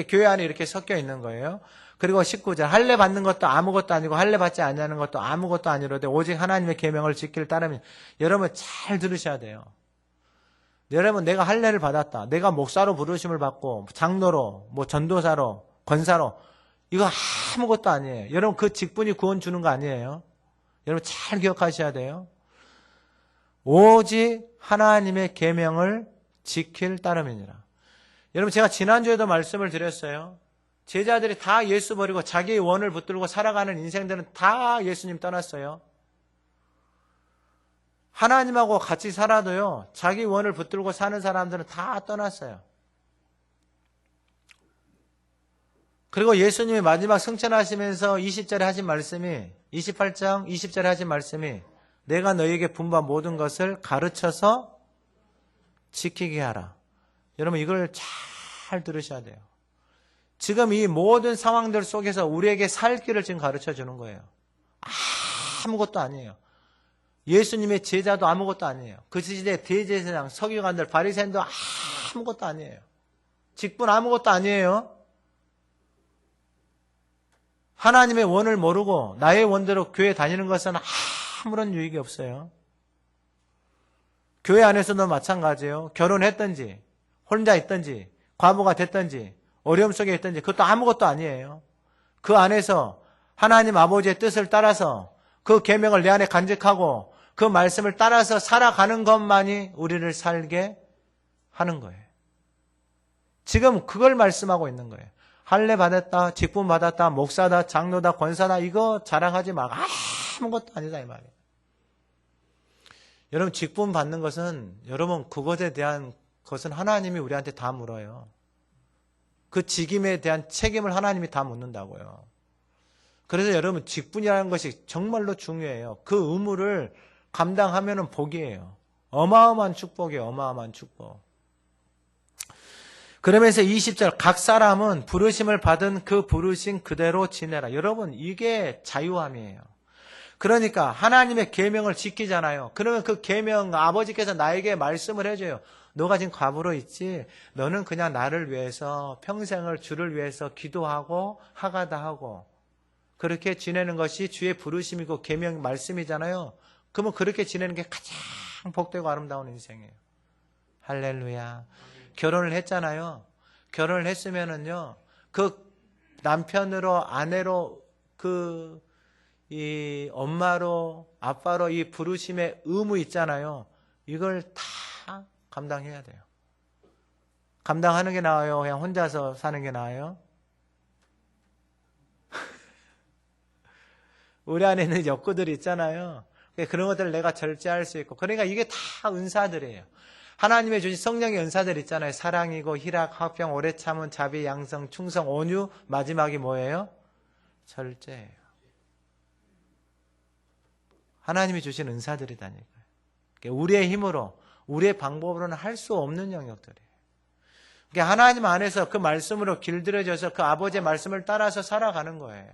교회 안에 이렇게 섞여 있는 거예요. 그리고 19절 할례 받는 것도 아무것도 아니고 할례 받지 않는 것도 아무것도 아니로되 오직 하나님의 계명을 지키를 따르면 여러분 잘 들으셔야 돼요. 여러분 내가 할례를 받았다. 내가 목사로 부르심을 받고 장로로 뭐 전도사로 권사로 이거 아무것도 아니에요. 여러분 그 직분이 구원 주는 거 아니에요. 여러분 잘 기억하셔야 돼요. 오직 하나님의 계명을 지킬 따름이니라. 여러분 제가 지난주에도 말씀을 드렸어요. 제자들이 다 예수 버리고 자기의 원을 붙들고 살아가는 인생들은 다 예수님 떠났어요. 하나님하고 같이 살아도요. 자기 원을 붙들고 사는 사람들은 다 떠났어요. 그리고 예수님이 마지막 승천하시면서 20절에 하신 말씀이 28장 20절에 하신 말씀이 내가 너희에게 분부한 모든 것을 가르쳐서 지키게 하라. 여러분 이걸 잘 들으셔야 돼요. 지금 이 모든 상황들 속에서 우리에게 살 길을 지금 가르쳐 주는 거예요. 아무것도 아니에요. 예수님의 제자도 아무것도 아니에요. 그 시대 대제사장, 서기관들, 바리새인도 아무것도 아니에요. 직분 아무것도 아니에요. 하나님의 원을 모르고 나의 원대로 교회 다니는 것은 아무런 유익이 없어요. 교회 안에서도 마찬가지예요. 결혼했든지 혼자 있든지 과부가 됐든지 어려움 속에 있든지 그것도 아무것도 아니에요. 그 안에서 하나님 아버지의 뜻을 따라서 그 계명을 내 안에 간직하고 그 말씀을 따라서 살아가는 것만이 우리를 살게 하는 거예요. 지금 그걸 말씀하고 있는 거예요. 할례 받았다, 직분 받았다, 목사다, 장로다, 권사다 이거 자랑하지 마. 아무것도 아니다 이 말이에요. 여러분 직분 받는 것은 여러분 그것에 대한 것은 하나님이 우리한테 다 물어요. 그 직임에 대한 책임을 하나님이 다 묻는다고요. 그래서 여러분 직분이라는 것이 정말로 중요해요. 그 의무를 감당하면 복이에요. 어마어마한 축복이에요. 어마어마한 축복. 그러면서 20절 각 사람은 부르심을 받은 그 부르심 그대로 지내라. 여러분 이게 자유함이에요. 그러니까 하나님의 계명을 지키잖아요. 그러면 그 계명 아버지께서 나에게 말씀을 해줘요. 너가 지금 과부로 있지? 너는 그냥 나를 위해서 평생을 주를 위해서 기도하고 하가다 하고 그렇게 지내는 것이 주의 부르심이고 계명 말씀이잖아요. 그러면 그렇게 지내는 게 가장 복되고 아름다운 인생이에요. 할렐루야. 결혼을 했잖아요. 결혼을 했으면은요, 그 남편으로, 아내로, 이 엄마로, 아빠로 이 부르심의 의무 있잖아요. 이걸 다 감당해야 돼요. 감당하는 게 나아요? 그냥 혼자서 사는 게 나아요? 우리 안에 있는 욕구들이 있잖아요. 그런 것들을 내가 절제할 수 있고. 그러니까 이게 다 은사들이에요. 하나님의 주신 성령의 은사들 있잖아요. 사랑이고 희락, 화평, 오래 참은, 자비, 양성, 충성, 온유. 마지막이 뭐예요? 절제예요. 하나님이 주신 은사들이다니까요. 우리의 힘으로, 우리의 방법으로는 할 수 없는 영역들이에요. 그러니까 하나님 안에서 그 말씀으로 길들여져서 그 아버지의 말씀을 따라서 살아가는 거예요.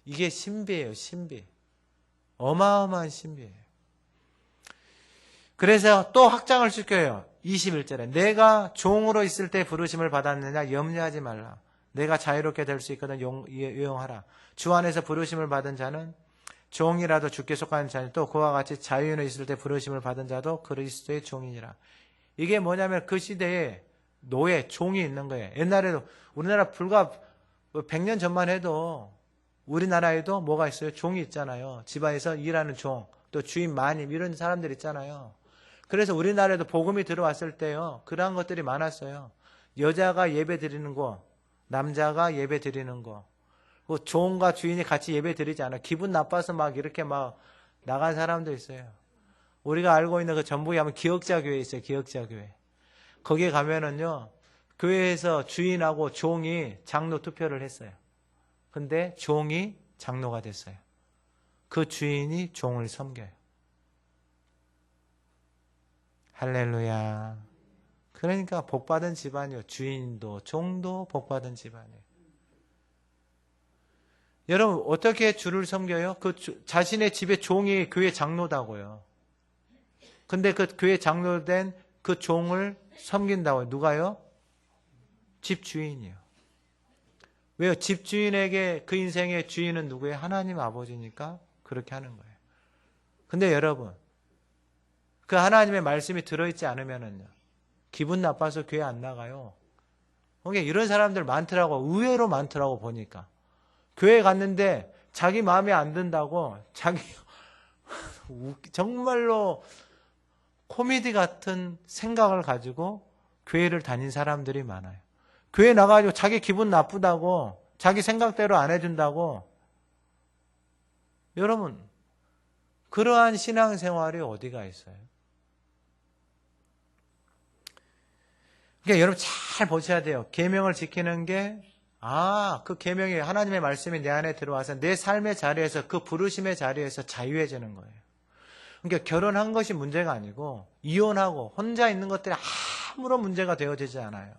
이게 신비예요. 신비. 어마어마한 신비예요. 그래서 또 확장을 시켜요. 21절에 내가 종으로 있을 때 부르심을 받았느냐 염려하지 말라. 내가 자유롭게 될 수 있거든 유용하라. 주 안에서 부르심을 받은 자는 종이라도 주께 속하는 자니 또 그와 같이 자유인에 있을 때 부르심을 받은 자도 그리스도의 종이니라. 이게 뭐냐면 그 시대에 노예, 종이 있는 거예요. 옛날에도 우리나라 불과 100년 전만 해도 우리나라에도 뭐가 있어요? 종이 있잖아요. 집안에서 일하는 종, 또 주인 마님 이런 사람들 있잖아요. 그래서 우리나라에도 복음이 들어왔을 때요. 그러한 것들이 많았어요. 여자가 예배 드리는 거, 남자가 예배 드리는 거. 종과 주인이 같이 예배 드리지 않아요. 기분 나빠서 막 이렇게 막 나간 사람도 있어요. 우리가 알고 있는 그 전북에 가면 기역자 교회 있어요. 기역자 교회. 거기에 가면은요. 교회에서 주인하고 종이 장로 투표를 했어요. 근데 종이 장로가 됐어요. 그 주인이 종을 섬겨요. 할렐루야. 그러니까 복받은 집안이요. 주인도 종도 복받은 집안이에요. 여러분 어떻게 주를 섬겨요? 자신의 집의 종이 교회 장로다고요. 근데 그 교회 장로된 그 종을 섬긴다고요. 누가요? 집주인이요. 왜요? 집주인에게 그 인생의 주인은 누구예요? 하나님 아버지니까 그렇게 하는 거예요. 근데 여러분 그 하나님의 말씀이 들어있지 않으면은요. 기분 나빠서 교회 안 나가요. 그러니까 이런 사람들 많더라고. 의외로 많더라고 보니까. 교회 갔는데 자기 마음에 안 든다고 자기 정말로 코미디 같은 생각을 가지고 교회를 다닌 사람들이 많아요. 교회 나가가지고 자기 기분 나쁘다고 자기 생각대로 안 해준다고. 여러분 그러한 신앙생활이 어디가 있어요? 그러니까 여러분 잘 보셔야 돼요. 계명을 지키는 게 그 계명이 하나님의 말씀이 내 안에 들어와서 내 삶의 자리에서 그 부르심의 자리에서 자유해지는 거예요. 그러니까 결혼한 것이 문제가 아니고 이혼하고 혼자 있는 것들이 아무런 문제가 되어지지 않아요.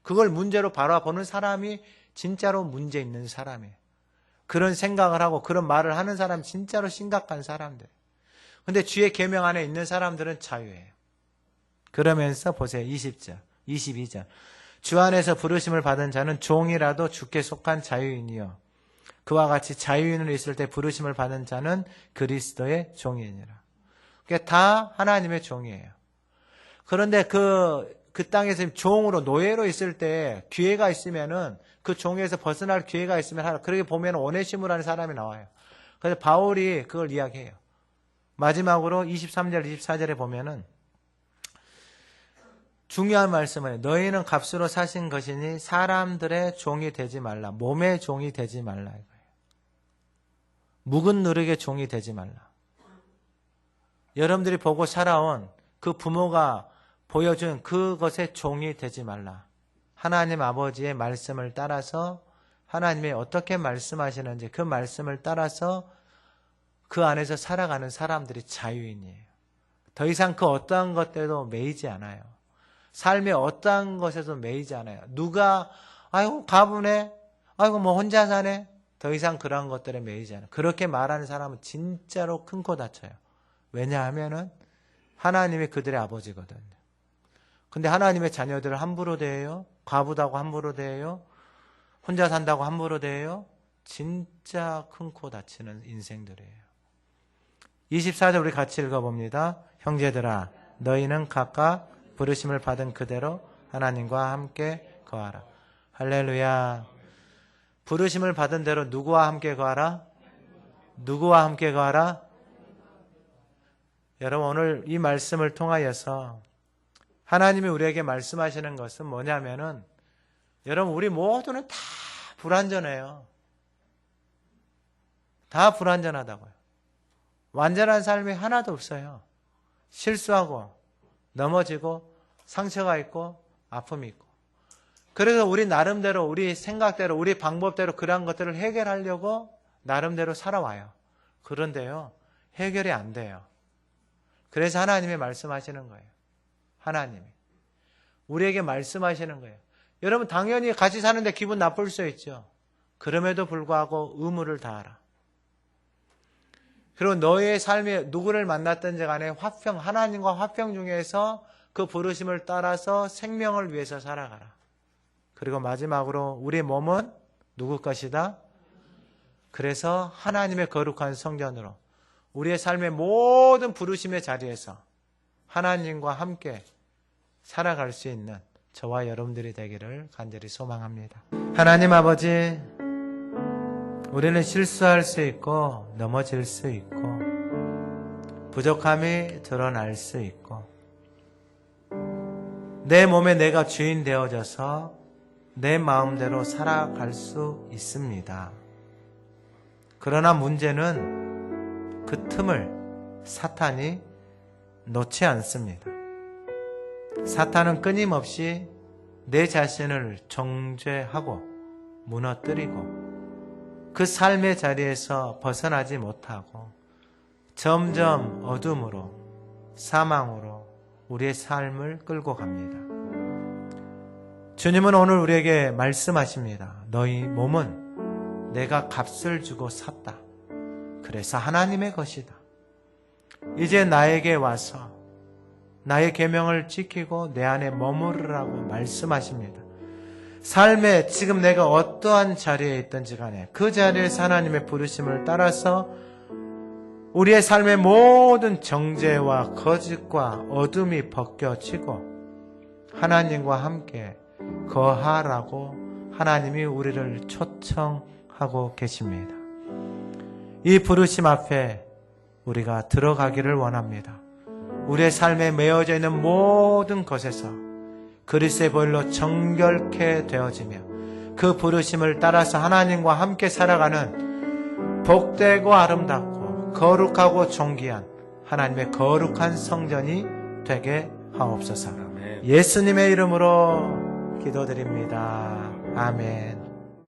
그걸 문제로 바라보는 사람이 진짜로 문제 있는 사람이에요. 그런 생각을 하고 그런 말을 하는 사람이 진짜로 심각한 사람들. 근데 주의 계명 안에 있는 사람들은 자유해요. 그러면서 보세요. 20절, 22절. 주 안에서 부르심을 받은 자는 종이라도 주께 속한 자유인이요. 그와 같이 자유인으로 있을 때 부르심을 받은 자는 그리스도의 종이니라. 그러니까 다 하나님의 종이에요. 그런데 그 땅에서 종으로 노예로 있을 때 기회가 있으면은 그 종에서 벗어날 기회가 있으면 하라. 그렇게 보면 오네시모라는 사람이 나와요. 그래서 바울이 그걸 이야기해요. 마지막으로 23절, 24절에 보면은 중요한 말씀을 너희는 값으로 사신 것이니 사람들의 종이 되지 말라. 몸의 종이 되지 말라 이거예요. 묵은 누룩의 종이 되지 말라. 여러분들이 보고 살아온 그 부모가 보여준 그것의 종이 되지 말라. 하나님 아버지의 말씀을 따라서 하나님이 어떻게 말씀하시는지 그 말씀을 따라서 그 안에서 살아가는 사람들이 자유인이에요. 더 이상 그 어떠한 것들도 매이지 않아요. 삶의 어떠한 것에도 매이지 않아요. 누가 아이고 가분해, 아이고 뭐 혼자 사네, 더 이상 그러한 것들에 매이지 않아요. 그렇게 말하는 사람은 진짜로 큰 코 다쳐요. 왜냐하면은 하나님이 그들의 아버지거든요. 근데 하나님의 자녀들을 함부로 대해요. 과부다고 함부로 대해요. 혼자 산다고 함부로 대해요. 진짜 큰 코 다치는 인생들이에요. 24절 우리 같이 읽어봅니다. 형제들아 너희는 각각 부르심을 받은 그대로 하나님과 함께 거하라. 할렐루야. 부르심을 받은 대로 누구와 함께 거하라? 누구와 함께 거하라? 여러분 오늘 이 말씀을 통하여서 하나님이 우리에게 말씀하시는 것은 뭐냐면은 여러분 우리 모두는 다 불완전해요. 다 불완전하다고요. 완전한 삶이 하나도 없어요. 실수하고 넘어지고 상처가 있고 아픔이 있고. 그래서 우리 나름대로 우리 생각대로 우리 방법대로 그러한 것들을 해결하려고 나름대로 살아와요. 그런데요 해결이 안 돼요. 그래서 하나님이 말씀하시는 거예요. 하나님이 우리에게 말씀하시는 거예요. 여러분 당연히 같이 사는데 기분 나쁠 수 있죠. 그럼에도 불구하고 의무를 다하라. 그리고 너의 삶에 누구를 만났든지 간에 화평, 하나님과 화평 중에서 그 부르심을 따라서 생명을 위해서 살아가라. 그리고 마지막으로 우리 몸은 누구 것이다? 그래서 하나님의 거룩한 성전으로 우리의 삶의 모든 부르심의 자리에서 하나님과 함께 살아갈 수 있는 저와 여러분들이 되기를 간절히 소망합니다. 하나님 아버지, 우리는 실수할 수 있고 넘어질 수 있고 부족함이 드러날 수 있고 내 몸에 내가 주인 되어져서 내 마음대로 살아갈 수 있습니다. 그러나 문제는 그 틈을 사탄이 놓지 않습니다. 사탄은 끊임없이 내 자신을 정죄하고 무너뜨리고 그 삶의 자리에서 벗어나지 못하고 점점 어둠으로 사망으로 우리의 삶을 끌고 갑니다. 주님은 오늘 우리에게 말씀하십니다. 너희 몸은 내가 값을 주고 샀다. 그래서 하나님의 것이다. 이제 나에게 와서 나의 계명을 지키고 내 안에 머무르라고 말씀하십니다. 삶에 지금 내가 어떠한 자리에 있든지 간에 그 자리에서 하나님의 부르심을 따라서 우리의 삶의 모든 정죄와 거짓과 어둠이 벗겨지고 하나님과 함께 거하라고 하나님이 우리를 초청하고 계십니다. 이 부르심 앞에 우리가 들어가기를 원합니다. 우리의 삶에 메어져 있는 모든 것에서 그리스도의 보혈로 정결케 되어지며 그 부르심을 따라서 하나님과 함께 살아가는 복되고 아름답고 거룩하고 존귀한 하나님의 거룩한 성전이 되게 하옵소서. 예수님의 이름으로 기도드립니다. 아멘.